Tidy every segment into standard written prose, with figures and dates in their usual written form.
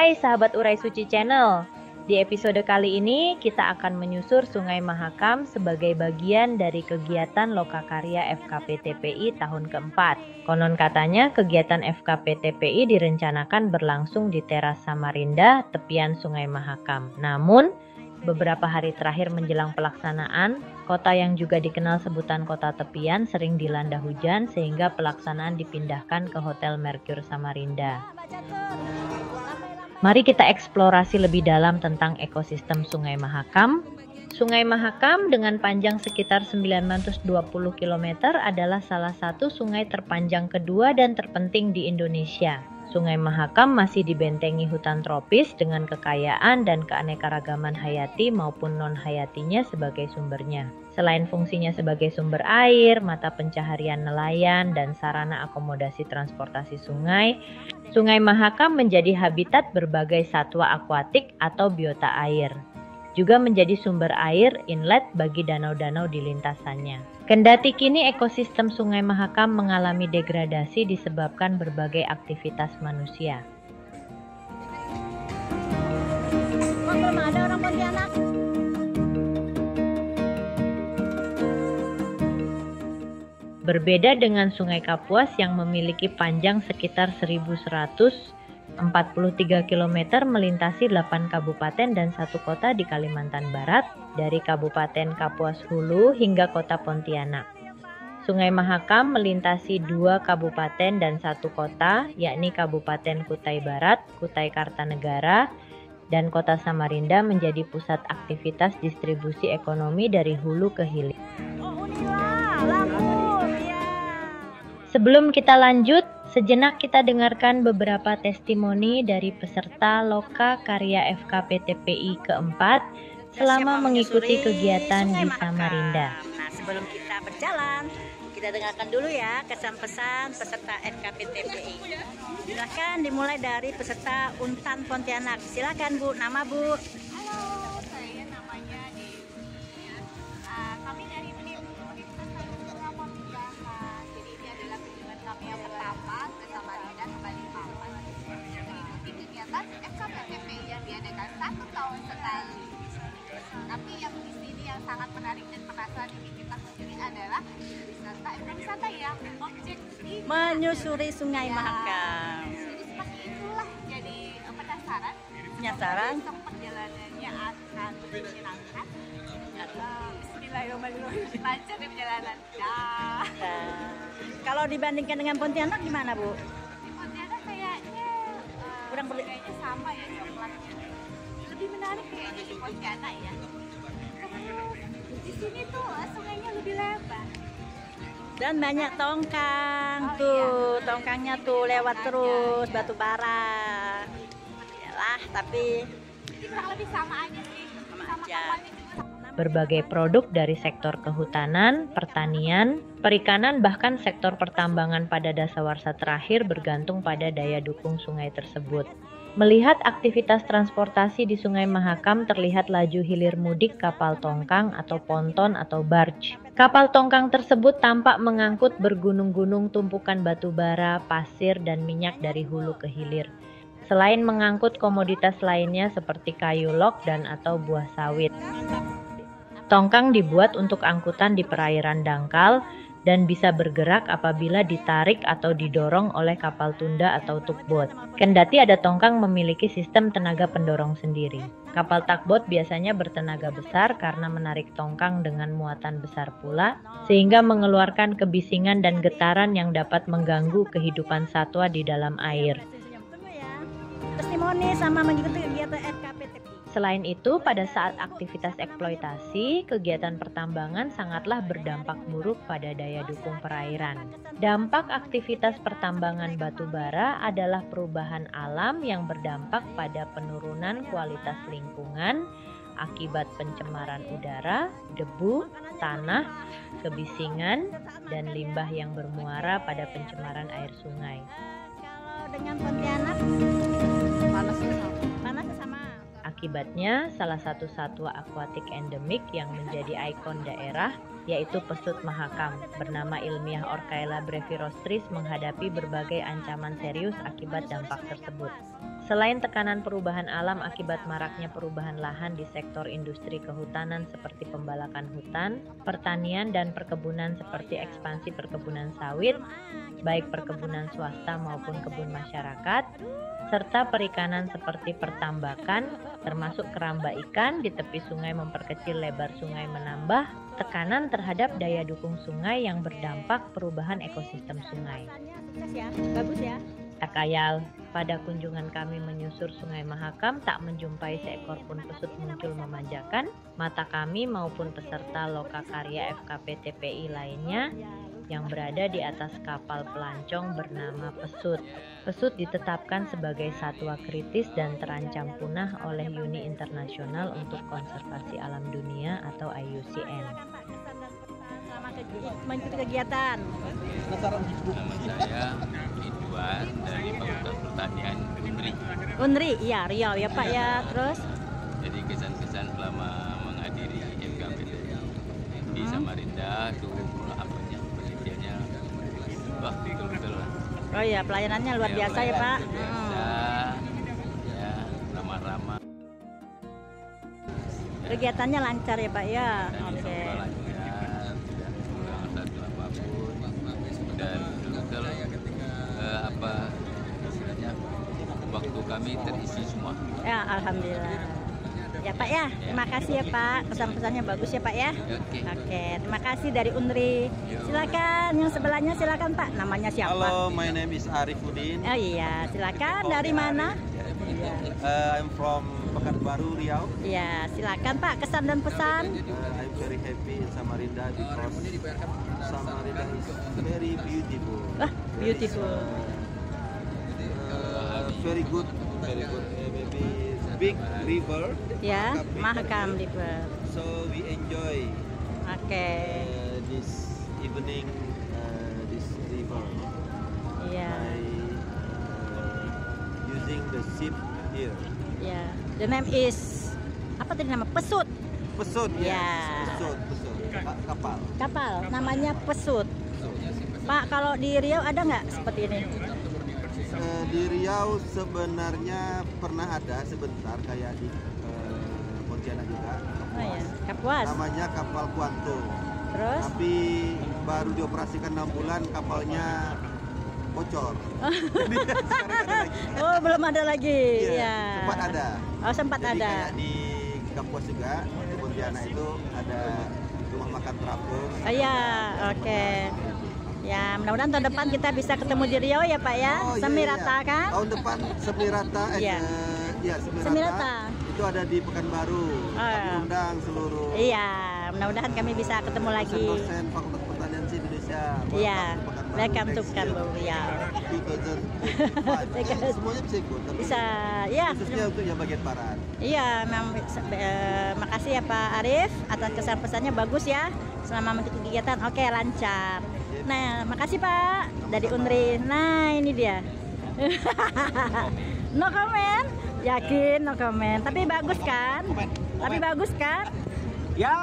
Hai sahabat Urai Suci Channel. Di episode kali ini kita akan menyusur Sungai Mahakam sebagai bagian dari kegiatan Lokakarya FKP TPI tahun keempat. Konon katanya kegiatan FKP TPI direncanakan berlangsung di teras Samarinda, tepian Sungai Mahakam. Namun, beberapa hari terakhir menjelang pelaksanaan, kota yang juga dikenal sebutan kota tepian sering dilanda hujan sehingga pelaksanaan dipindahkan ke Hotel Mercure Samarinda. Mari kita eksplorasi lebih dalam tentang ekosistem Sungai Mahakam. Sungai Mahakam dengan panjang sekitar 920 km adalah salah satu sungai terpanjang kedua dan terpenting di Indonesia. Sungai Mahakam masih dibentengi hutan tropis dengan kekayaan dan keanekaragaman hayati maupun non-hayatinya sebagai sumbernya. Selain fungsinya sebagai sumber air, mata pencaharian nelayan, dan sarana akomodasi transportasi sungai, Sungai Mahakam menjadi habitat berbagai satwa akuatik atau biota air. Juga menjadi sumber air inlet bagi danau-danau di lintasannya. Kendati kini ekosistem Sungai Mahakam mengalami degradasi disebabkan berbagai aktivitas manusia. Belum ada orang Pontianak. Berbeda dengan Sungai Kapuas yang memiliki panjang sekitar 1143 km melintasi 8 kabupaten dan 1 kota di Kalimantan Barat, dari Kabupaten Kapuas Hulu hingga kota Pontianak. Sungai Mahakam melintasi 2 kabupaten dan 1 kota, yakni Kabupaten Kutai Barat, Kutai Kartanegara, dan kota Samarinda menjadi pusat aktivitas distribusi ekonomi dari hulu ke hilir. Sebelum kita lanjut, sejenak kita dengarkan beberapa testimoni dari peserta Lokakarya FKP TPI keempat selama mengikuti kegiatan di Samarinda. Nah, sebelum kita berjalan, kita dengarkan dulu ya kesan-pesan peserta FKP TPI. Silakan dimulai dari peserta Untan Pontianak. Silakan Bu, nama Bu. Halo, saya namanya Dewi. Kami dari tim Universitas Tanjung Pontianak. Jadi ini adalah kunjungan kami yang pertama ke Samarinda ke Balikpapan. Mengikuti kegiatan FKP TPI yang diadakan 1 tahun sekali. Tapi yang di sini yang sangat menarik dan penasaran ingin kita kunjungi adalah wisata ekowisata yang objektif Menyusuri Sungai Mahakam. Jadi seperti itulah, jadi penasaran. Penyasaran. Besok perjalanannya akan menyenangkan. Bismillahirrahmanirrahim. Lancar di perjalanan. Nah, Kalau dibandingkan dengan Pontianak gimana Bu? di Pontianak kayaknya kayaknya sama ya coklatnya. Lebih menarik kayaknya di Pontianak ya. Terus di sini tuh sungainya lebih lebar. Dan banyak tongkang Oh, tuh, tongkangnya tuh lewat terus batu bara. Yalah, tapi Jadi kurang lebih sama aja sih. Sama Sama aja. kapalnya juga. Berbagai produk dari sektor kehutanan, pertanian, perikanan, bahkan sektor pertambangan pada dasawarsa terakhir bergantung pada daya dukung sungai tersebut. Melihat aktivitas transportasi di Sungai Mahakam terlihat laju hilir mudik kapal tongkang atau ponton atau barge. Kapal tongkang tersebut tampak mengangkut bergunung-gunung tumpukan batu bara, pasir, dan minyak dari hulu ke hilir. Selain mengangkut komoditas lainnya seperti kayu log dan atau buah sawit. Tongkang dibuat untuk angkutan di perairan dangkal dan bisa bergerak apabila ditarik atau didorong oleh kapal tunda atau tugboat. Kendati ada tongkang memiliki sistem tenaga pendorong sendiri. Kapal tugboat biasanya bertenaga besar karena menarik tongkang dengan muatan besar pula, sehingga mengeluarkan kebisingan dan getaran yang dapat mengganggu kehidupan satwa di dalam air. tunggu ya. Testimoni sama mengikuti kegiatan FKP TPI. Selain itu, pada saat aktivitas eksploitasi, kegiatan pertambangan sangatlah berdampak buruk pada daya dukung perairan. Dampak aktivitas pertambangan batu bara adalah perubahan alam yang berdampak pada penurunan kualitas lingkungan akibat pencemaran udara, debu, tanah, kebisingan, dan limbah yang bermuara pada pencemaran air sungai. Kalau dengan Pontianak panasnya sama. Akibatnya, salah satu satwa akuatik endemik yang menjadi ikon daerah, yaitu pesut Mahakam, bernama ilmiah Orcaela brevirostris menghadapi berbagai ancaman serius akibat dampak tersebut. Selain tekanan perubahan alam akibat maraknya perubahan lahan di sektor industri kehutanan seperti pembalakan hutan, pertanian dan perkebunan seperti ekspansi perkebunan sawit, baik perkebunan swasta maupun kebun masyarakat, serta perikanan seperti pertambakan, termasuk keramba ikan di tepi sungai memperkecil lebar sungai menambah, tekanan terhadap daya dukung sungai yang berdampak perubahan ekosistem sungai. Sukses ya, bagus ya. Tak ayal, pada kunjungan kami menyusur Sungai Mahakam tak menjumpai seekor pun pesut muncul memanjakan mata kami maupun peserta lokakarya FKP TPI lainnya yang berada di atas kapal pelancong bernama pesut. Pesut ditetapkan sebagai satwa kritis dan terancam punah oleh Uni Internasional untuk Konservasi Alam Dunia atau IUCN. Selama mengikuti kegiatan. Nama saya Ridwan dari Fakultas Pertanian UNRI. UNRI, iya Riau ya Pak ya. Terus? Jadi kesan-kesan selama menghadiri FKP di Samarinda itu apanya penelitiannya, wah betul-betul lah. Oh iya, pelayanannya luar biasa ya Pak. Biasa, ya ramah-ramah. Kegiatannya lancar ya Pak ya. Oke. Dan betul istilahnya waktu kami terisi semua. Ya, alhamdulillah. Ya Pak ya, terima kasih ya Pak. Pesan-pesannya bagus ya Pak ya. Oke, terima kasih dari UNRI. Silakan yang sebelahnya, silakan Pak. Namanya siapa? Halo, my name is Arifuddin. Oh iya, silakan. Dari mana? I'm from Pekanbaru, Riau. Iya, silakan Pak. Kesan dan pesan. I'm very happy in Samarinda because Samarinda is very beautiful. Wah, beautiful. Very good. Maybe big river. Ya, Mahakam River. So we enjoy Oke. this evening, this river Iya. by using the ship here. Ya. The name is apa tadi nama? Pesut. Pesut, Ya. pesut. Kapal. Kapal. Namanya pesut. Pak, kalau di Riau ada nggak seperti ini? Di Riau sebenarnya pernah ada sebentar kayak di Pontianak juga. Oh ya, Kapuas. Namanya kapal Kuanto. Terus? Tapi baru dioperasikan 6 bulan kapalnya bocor. Jadi sekarang ada lagi. Oh, belum ada lagi. Iya, Ya. sempat ada. Oh, sempat Jadi ada. kayak di Kapuas juga di Pontianak itu ada rumah makan terapung. Oh iya, oke. Ya, mudah-mudahan tahun depan kita bisa ketemu di Riau ya Pak ya. Oh, iya, Semirata iya. kan? Tahun depan Semirata. Iya. Semirata. Semirata. Itu ada di Pekanbaru. Kami undang seluruh Iya, mudah-mudahan kami bisa ketemu lagi. dosen Fakultas Pertanian Indonesia. Iya, welcome to Pekanbaru ya. 2025. Semuanya bisa ikut. Tapi Bisa, ya. khususnya untuk yang bagian barat. Iya, memang makasih ya Pak Arif atas kesan pesannya bagus ya. Selama mengikuti kegiatan, oke lancar. Nah, makasih Pak dari UNRI. Nah, ini dia. No comment, yakin no comment. Tapi bagus kan? Tapi bagus kan? Ya.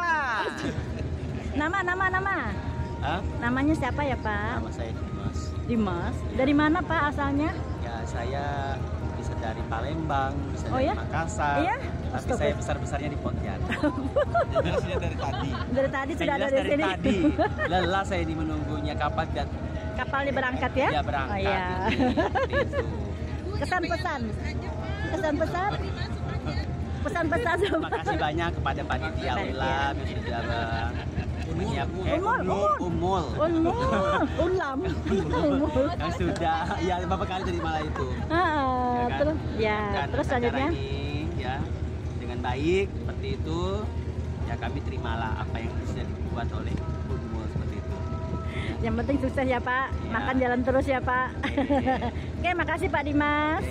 Nama. Hah? Namanya siapa ya Pak? Nama saya Dimas. Dimas. Dari mana Pak asalnya? Ya saya bisa dari Palembang, bisa Oh, dari ya? Makassar. Iya? Tapi Astaga. saya besar-besarnya di Pontianak. Jelasnya dari tadi. Dari tadi sudah ada Jelas di dari sini. tadi. Lelah saya ini menunggunya kapan dan Kapalnya berangkat ya? dia berangkat. Oh iya. Seperti itu. Kesan-pesan. Pesan-pesan. Pesan-pesan Terima sama. kasih banyak kepada panitia ulam yang sudah menyiapkan Umul. Ulam. yang sudah ya beberapa kali dari malah itu. Ah, kan? terus ya, Dan terus acara selanjutnya ini ya dengan baik seperti itu ya kami terimalah apa yang bisa dibuat oleh Umul seperti itu. yang penting sukses ya Pak. Makan jalan terus ya Pak. Oke, makasih Pak Dimas.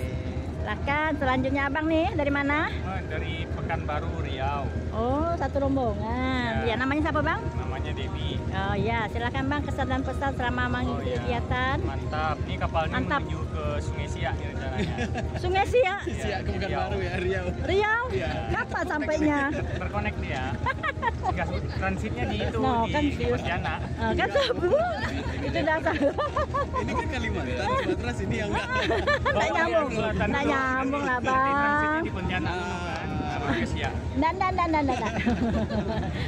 Silakan selanjutnya Abang nih dari mana? Dari Pekanbaru, Riau. Oh, satu rombongan. Ya, namanya siapa Bang? Namanya Devi. Oh iya, silakan Bang kesan dan pesan selama mengikuti kegiatan. Mantap. Ini kapalnya Mantap. menuju ke Sungai Siak nih rencananya. Sungai Siak. Siak ke Pekanbaru ya, Riau. Riau. Kapan sampainya? Terkonek dia. Gas transitnya di itu No, di kan serius. Pontianak. Kan sabu. Itu dasar. Ini kan Kalimantan, Sumatera sini yang enggak. Nggak nyambung. Selatan Nggak dulu. nyambung lah, Nanti transitnya Bang. di Pontianak dulu kan. Baru ke Siak. Dan.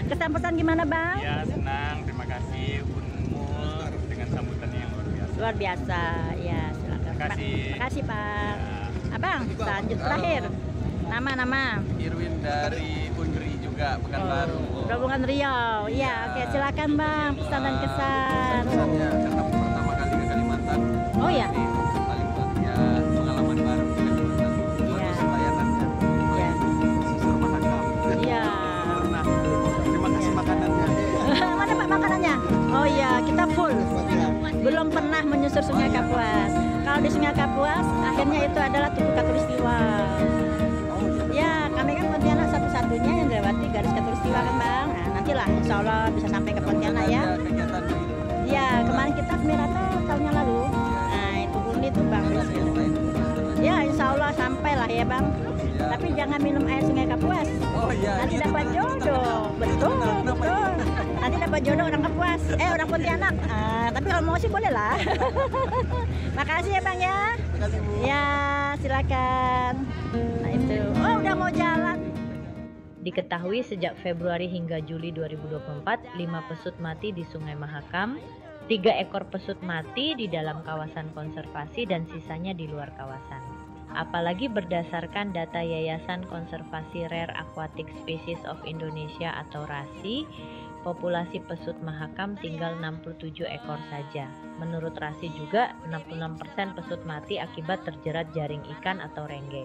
Kesan pesan gimana, Bang? Ya senang, terima kasih Unmul dengan sambutannya yang luar biasa. Luar biasa. Ya, silakan. Terima kasih. Terima kasih, Pak. Ya. Abang, lanjut terakhir. Nama. Irwin dari Unri juga Pekanbaru. Rombongan Riau. Iya, oke, silakan, Bang. Pesan dan kesan. Pesannya karena pertama kali ke Kalimantan. Oh ya. Ini paling ya pengalaman baru di Kalimantan. Iya. Bagus layanannya. Iya. Susur Mahakam. Iya. Nah, terima kasih makanannya. Mana Pak makanannya? Oh iya, kita full. Belum pernah menyusur Sungai Kapuas. Kalau di Sungai Kapuas, akhirnya itu adalah Tugu Katulistiwa. Ya, kami kan Pontianak satu-satunya yang melewati garis Katulistiwa kan, Bang. Nah, nantilah insya Allah bisa sampai ke Pontianak ya. Ada kegiatan di Ya, kemarin kita Semirata tahun yang lalu. Nah, itu unik tuh, Bang. Ya, insya Allah sampai lah ya, Bang. Tapi jangan minum air Sungai Kapuas. Oh iya. Nanti dapat jodoh. Betul. Nanti dapat jodoh orang Kapuas. Orang Pontianak. Tapi kalau mau sih boleh lah. Makasih ya, Bang ya. Terima kasih, Bu. Ya, silakan. Nah, itu. Oh, udah mau jalan. Diketahui sejak Februari hingga Juli 2024, 5 pesut mati di Sungai Mahakam, 3 ekor pesut mati di dalam kawasan konservasi dan sisanya di luar kawasan. Apalagi berdasarkan data Yayasan Konservasi Rare Aquatic Species of Indonesia atau RASI, populasi pesut Mahakam tinggal 67 ekor saja. Menurut RASI juga, 66% pesut mati akibat terjerat jaring ikan atau rengge.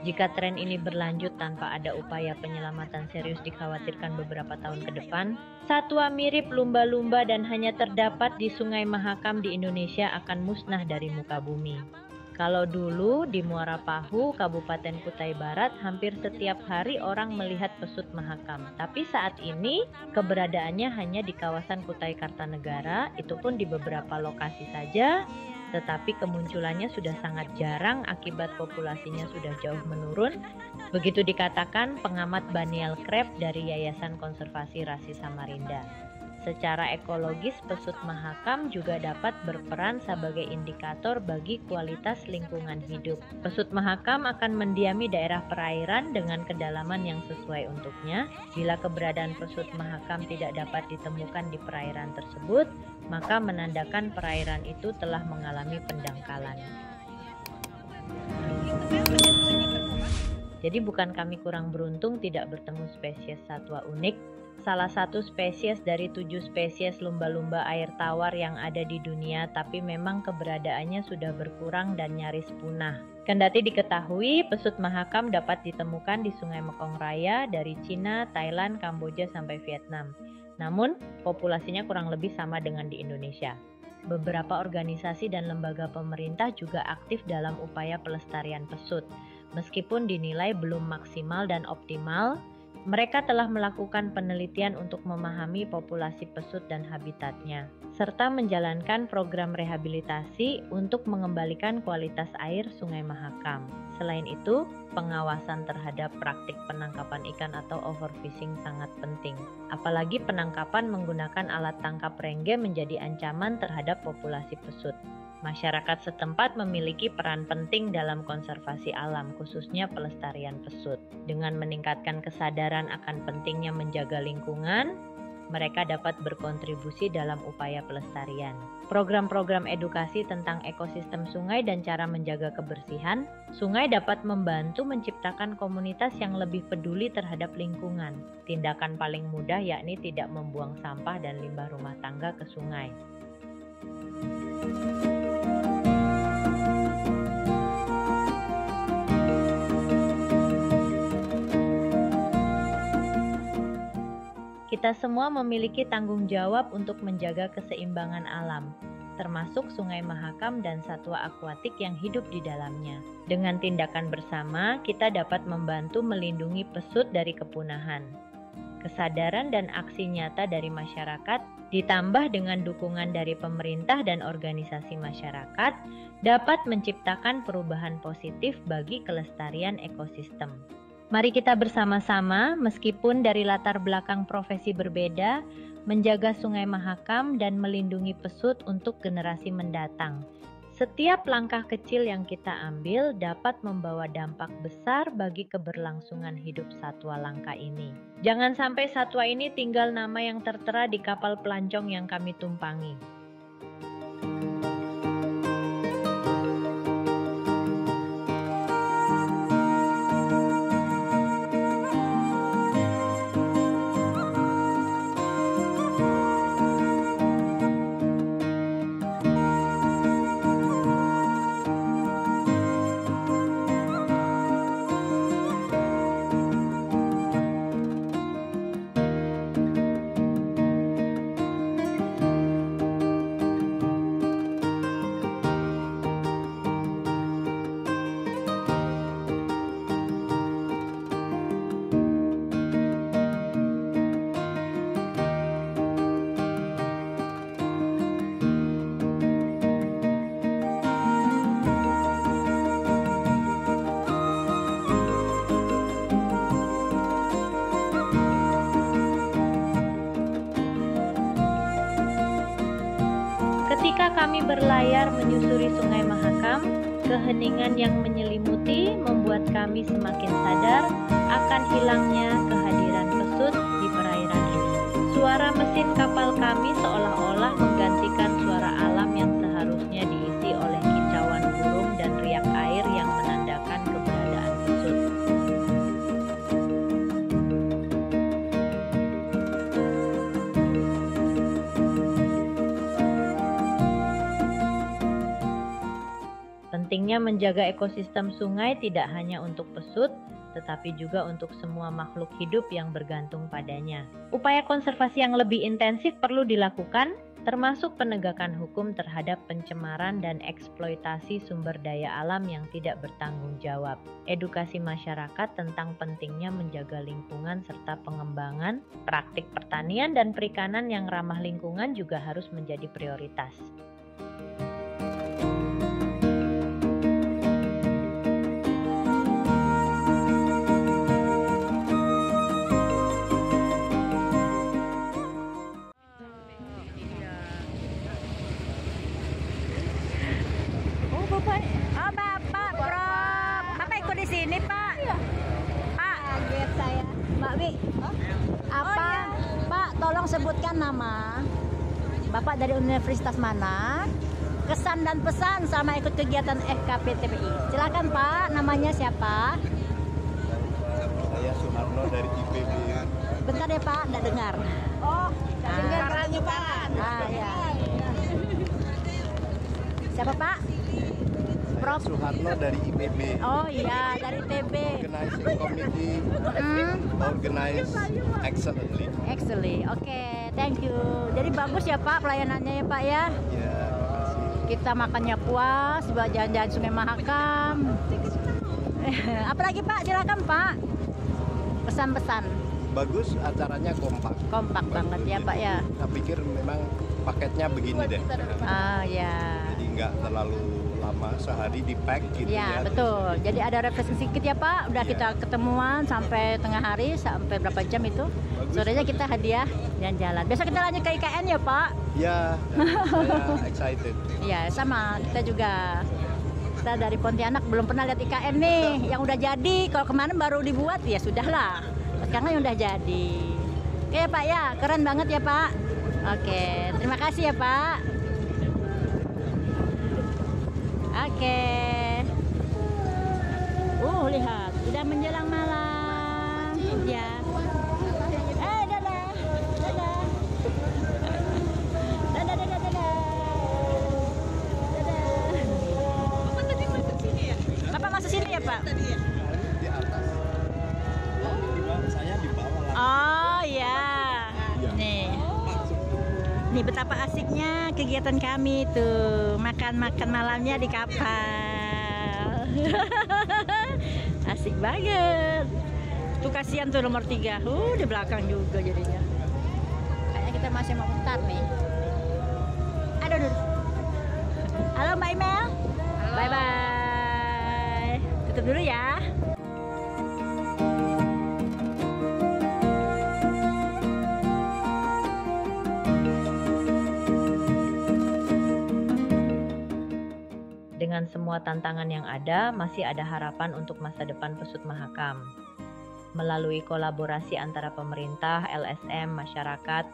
Jika tren ini berlanjut tanpa ada upaya penyelamatan serius dikhawatirkan beberapa tahun ke depan, satwa mirip lumba-lumba dan hanya terdapat di Sungai Mahakam di Indonesia akan musnah dari muka bumi. Kalau dulu di Muara Pahu, Kabupaten Kutai Barat, hampir setiap hari orang melihat pesut Mahakam. Tapi saat ini keberadaannya hanya di kawasan Kutai Kartanegara, itu pun di beberapa lokasi saja. Tetapi kemunculannya sudah sangat jarang akibat populasinya sudah jauh menurun. Begitu dikatakan pengamat Baniel Kreb dari Yayasan Konservasi Rasi Samarinda. Secara ekologis, pesut Mahakam juga dapat berperan sebagai indikator bagi kualitas lingkungan hidup. Pesut Mahakam akan mendiami daerah perairan dengan kedalaman yang sesuai untuknya. Bila keberadaan pesut Mahakam tidak dapat ditemukan di perairan tersebut, maka menandakan perairan itu telah mengalami pendangkalan. Jadi bukan kami kurang beruntung tidak bertemu spesies satwa unik. Salah satu spesies dari 7 spesies lumba-lumba air tawar yang ada di dunia, tapi memang keberadaannya sudah berkurang dan nyaris punah. Kendati diketahui, pesut Mahakam dapat ditemukan di Sungai Mekong Raya dari Cina, Thailand, Kamboja sampai Vietnam. Namun, populasinya kurang lebih sama dengan di Indonesia. Beberapa organisasi dan lembaga pemerintah juga aktif dalam upaya pelestarian pesut. Meskipun dinilai belum maksimal dan optimal, mereka telah melakukan penelitian untuk memahami populasi pesut dan habitatnya, serta menjalankan program rehabilitasi untuk mengembalikan kualitas air Sungai Mahakam. Selain itu, pengawasan terhadap praktik penangkapan ikan atau overfishing sangat penting. Apalagi penangkapan menggunakan alat tangkap rengge menjadi ancaman terhadap populasi pesut. Masyarakat setempat memiliki peran penting dalam konservasi alam, khususnya pelestarian pesut. Dengan meningkatkan kesadaran akan pentingnya menjaga lingkungan, mereka dapat berkontribusi dalam upaya pelestarian. Program-program edukasi tentang ekosistem sungai dan cara menjaga kebersihan, sungai dapat membantu menciptakan komunitas yang lebih peduli terhadap lingkungan. Tindakan paling mudah yakni tidak membuang sampah dan limbah rumah tangga ke sungai. Kita semua memiliki tanggung jawab untuk menjaga keseimbangan alam, termasuk Sungai Mahakam dan satwa akuatik yang hidup di dalamnya. Dengan tindakan bersama, kita dapat membantu melindungi pesut dari kepunahan. Kesadaran dan aksi nyata dari masyarakat, ditambah dengan dukungan dari pemerintah dan organisasi masyarakat, dapat menciptakan perubahan positif bagi kelestarian ekosistem. Mari kita bersama-sama, meskipun dari latar belakang profesi berbeda, menjaga Sungai Mahakam dan melindungi pesut untuk generasi mendatang. Setiap langkah kecil yang kita ambil dapat membawa dampak besar bagi keberlangsungan hidup satwa langka ini. Jangan sampai satwa ini tinggal nama yang tertera di kapal pelancong yang kami tumpangi. Ketika kami berlayar menyusuri Sungai Mahakam, keheningan yang menyelimuti membuat kami semakin sadar akan hilangnya kehadiran pesut di perairan ini. Suara mesin kapal kami seolah-olah menggantikan suara alam yang seharusnya diisi oleh kicauan burung dan riak air yang menandakan keberadaan pesut. Pentingnya menjaga ekosistem sungai tidak hanya untuk pesut, tetapi juga untuk semua makhluk hidup yang bergantung padanya. Upaya konservasi yang lebih intensif perlu dilakukan, termasuk penegakan hukum terhadap pencemaran dan eksploitasi sumber daya alam yang tidak bertanggung jawab. Edukasi masyarakat tentang pentingnya menjaga lingkungan serta pengembangan praktik pertanian dan perikanan yang ramah lingkungan juga harus menjadi prioritas. Bapak ikut di sini, Pak. Pak, kaget saya. Mbak Wi, apa? Pak, tolong sebutkan nama Bapak dari universitas mana, kesan dan pesan sama ikut kegiatan FKPTPI. Silakan Pak, namanya siapa? Saya Suharno dari IPB. Bentar ya Pak, enggak dengar. Oh, dengar Pak. Ah, ya. Siapa Pak? Prof. Suharno dari IPB. Oh iya, dari TB. Organizing Committee organize excellently. Excellent. Oke, thank you. Jadi bagus ya Pak pelayanannya ya Pak ya. Ya, Kita makannya puas, buat jalan-jalan Sungai Mahakam. Apalagi Pak, silakan Pak. Pesan-pesan. bagus, acaranya kompak. Kompak banget ya Pak ya. Saya pikir memang paketnya begini deh. Ah ya. Jadi nggak terlalu lama, sehari di pack gitu Ya ya. betul. Jadi ada refreshing sedikit ya Pak. Udah Ya. kita ketemuan sampai tengah hari, sampai berapa jam itu. Sorenya kita hadiah jalan-jalan. Besok kita lanjut ke IKN ya Pak. Ya, saya excited. Iya sama. Kita juga. Kita dari Pontianak belum pernah lihat IKN nih. Yang udah jadi. Kalau kemarin baru dibuat ya sudahlah. Sekarang yang udah jadi. Oke ya Pak ya. Keren banget ya Pak. Oke. Terima kasih ya Pak. Oke. Lihat, sudah menjelang malam. Ya. Dadah. Dadah. Dadah, dadah, dadah. Dadah. Bapak tadi masuk sini ya? Bapak masuk sini ya, Pak? Tadi ya. Di atas. Saya di bawah. Oh, ya. Nih. Nih betapa asiknya kegiatan kami tuh. Makan-makan malamnya di kapal. Asik banget. Tuh kasihan tuh nomor 3. Di belakang juga jadinya. Kayaknya kita masih mau bentar nih. Aduh. Halo Mbak Imel. Bye bye. Tutup dulu ya. dengan semua tantangan yang ada, masih ada harapan untuk masa depan Pesut Mahakam. Melalui kolaborasi antara pemerintah, LSM, masyarakat,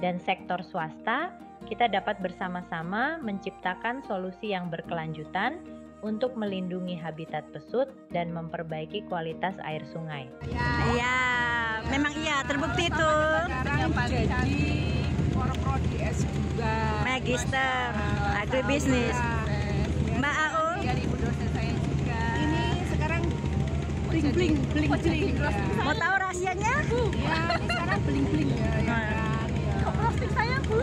dan sektor swasta, kita dapat bersama-sama menciptakan solusi yang berkelanjutan untuk melindungi habitat pesut dan memperbaiki kualitas air sungai. Iya, memang iya, terbukti itu. Sekarang jadi prodi S juga. Magister agribisnis. Mbak AU, Dari ibu dosen saya juga. Ini sekarang bling bling. mau tahu rahasianya? Ya, ini sekarang bling ya. Kok plastik saya, Bu?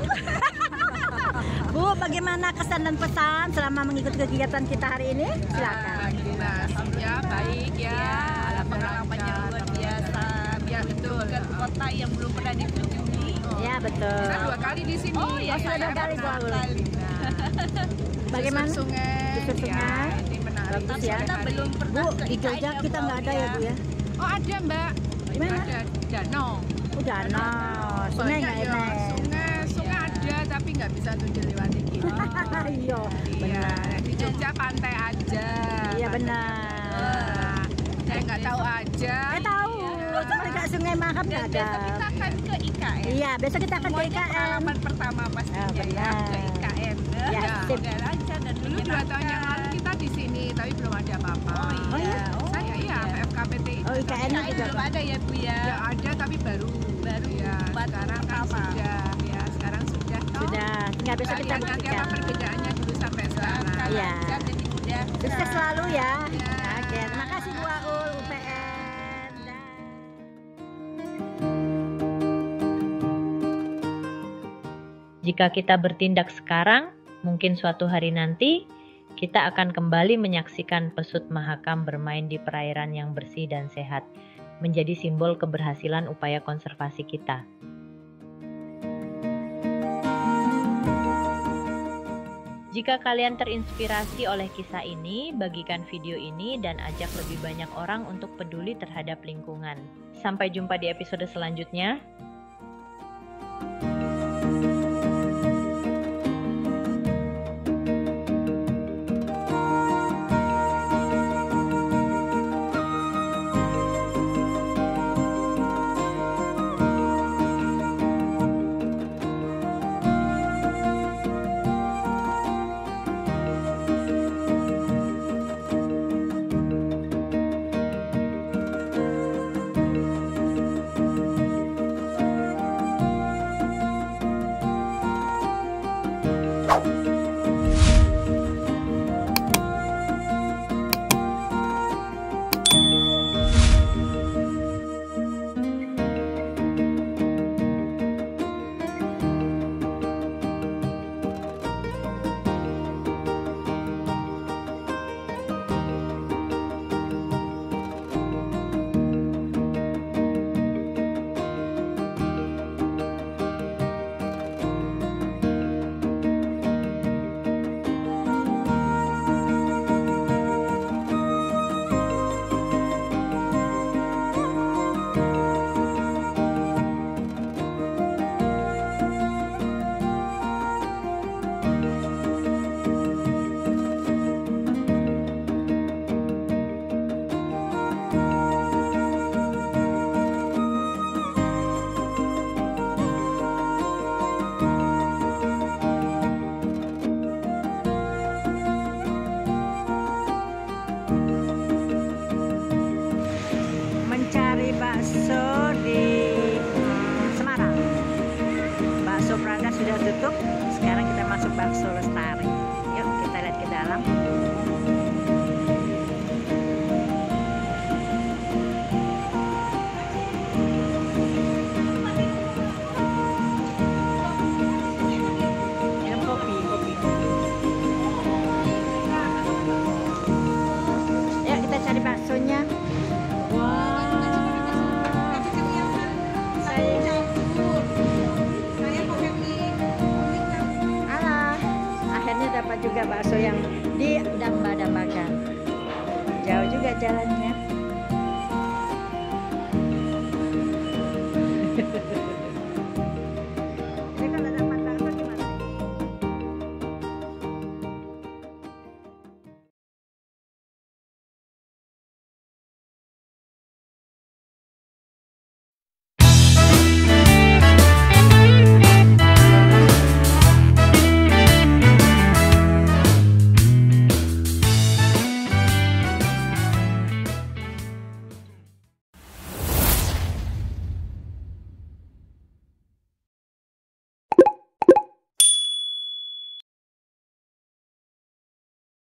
Bu, bagaimana kesan dan pesan selama mengikuti kegiatan kita hari ini? Silakan. Ya baik ya, pengalamannya luar biasa. Ya betul. Ke kota yang belum pernah dikunjungi. Ya, betul. Saya 2 kali di sini. Oh, ya, sudah 2 kali, Bu Aul. Bagaimana? Susur sungai. Susur sungai. Ya, ini menarik. Bagus ya. Kita belum pernah Bu, di Jogja kita nggak ada ya, Bu ya? Oh ada Mbak. Di mana? Ada danau. Udah, nah, sungai nggak Banyak ya, enak. sungai ada tapi nggak bisa tuh dilewati gitu. Iya, benar. Di Jogja pantai aja. Iya, benar. Saya nggak tahu aja. Tahu, cuma nggak Sungai Mahakam nggak ada. Besok kita akan ke IKN. Iya, besok kita akan ke Semuanya IKN. pengalaman pertama pastinya ya, benar. ke IKN. Ya, sip. Udah lancar dan dulu 2 tahun yang lalu kita di sini tapi belum ada apa-apa. Oh iya? Saya iya FKPT itu. Oh, IKN-nya juga belum ada ya Bu ya? Ya ada tapi baru ya. Sekarang kan sudah ya sekarang sudah. Sudah, tinggal besok kita Nanti apa buktikan. perbedaannya dulu sampai sekarang. Iya. Jadi mudah. Sukses selalu ya. Ya. Oke, terima kasih Bu Aul, UPN. Jika kita bertindak sekarang, mungkin suatu hari nanti kita akan kembali menyaksikan Pesut Mahakam bermain di perairan yang bersih dan sehat, menjadi simbol keberhasilan upaya konservasi kita. Jika kalian terinspirasi oleh kisah ini, bagikan video ini dan ajak lebih banyak orang untuk peduli terhadap lingkungan. Sampai jumpa di episode selanjutnya. Mencari bakso di Semarang. Bakso Prada sudah tutup. Sekarang kita masuk Bakso Lestari. Yuk kita lihat ke dalam. Minum kopi. Yuk kita cari baksonya. Akhirnya dapat juga bakso yang didamba-dambakan. Jauh juga jalannya.